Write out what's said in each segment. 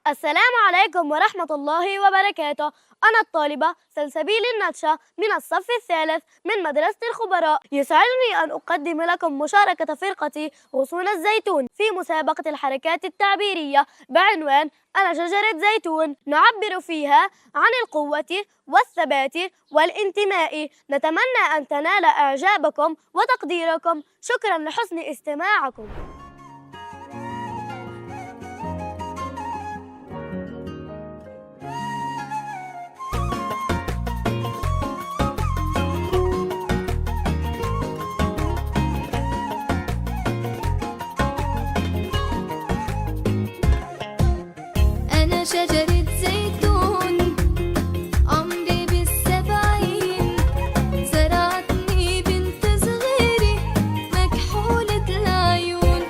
السلام عليكم ورحمة الله وبركاته. أنا الطالبة سلسبيل النتشة من الصف الثالث من مدرسة الخبراء. يسعدني أن أقدم لكم مشاركة فرقتي غصون الزيتون في مسابقة الحركات التعبيرية بعنوان أنا شجرة زيتون، نعبر فيها عن القوة والثبات والانتماء. نتمنى أن تنال إعجابكم وتقديركم. شكرا لحسن استماعكم. أنا شجرة زيتون عمري بال70، زرعتني بنت صغيرة مكحولة العيون.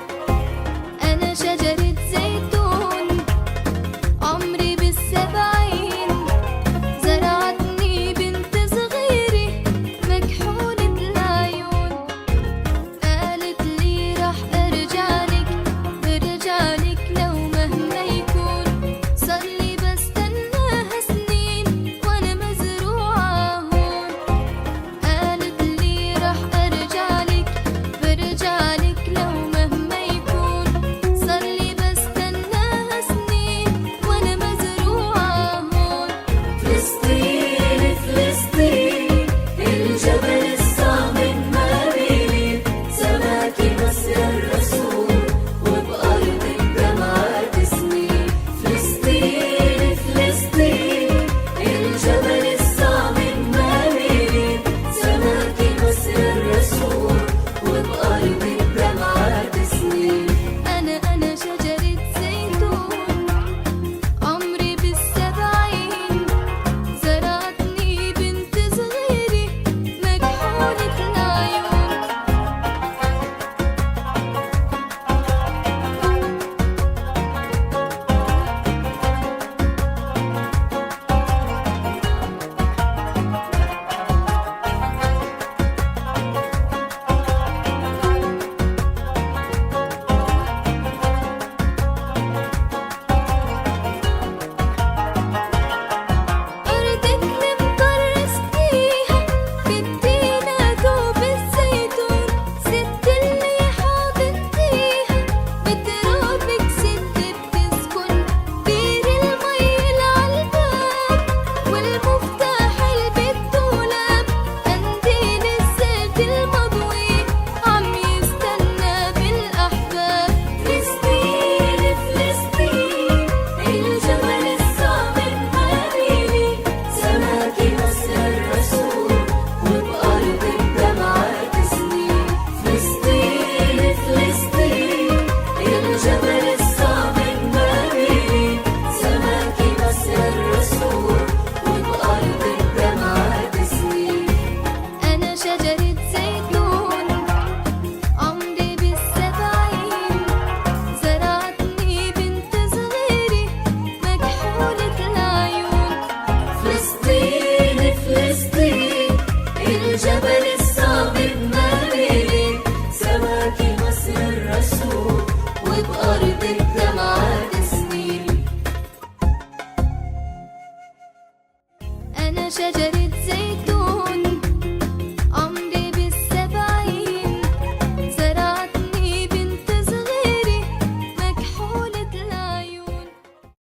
أنا شجرة زيتون عمري بال70، زرعتني بنت صغيرة مكحولة العيون. قالت لي رح أرجعلك برجعلك لو مهما يكون، صارلي بستناها سنين وأنا مزروعة هون. قالت لي رح أرجعلك برجعلك لو مهما يكون، صارلي بستناها سنين وأنا مزروعة هون. فلسطين فلسطين الجبل الصامت ما بيلين، سماكي مصر الرسول وبأرض الدمعات سنين. فلسطين فلسطين الجبل الصامت ما بيلين، سماكي مصر الرسول وبأرض الدمعات سنين. أنا شجرة زيتون عمري بال70، زرعتني بنت صغيرة مكحولة العيون. أرضك المكرس فيها بدينا دوب الزيتون، ست اللي حاضن فيها بترابك ست بتسكن. بير المي العالباب والمفتاح بالدولاب، قنديل الزيت المضوي عم يستنى بالأحباب. فلسطين فلسطين الجبل الصامت ما بيلين، سماكي مصر الرسول وبأرض الدمعات سنين. فلسطين فلسطين الجبل الصامت ما بيلين، سماكي مصر الرسول وبأرض الدمعات سنين. أنا شجرة زيتون عمري بال70، زرعتني بنت صغيرة مكحولة العيون. فلسطين فلسطين الجبل الصامت ما بيلين، سماكي مصر الرسول وبأرض الدمعات سنين. أنا شجرة زيتون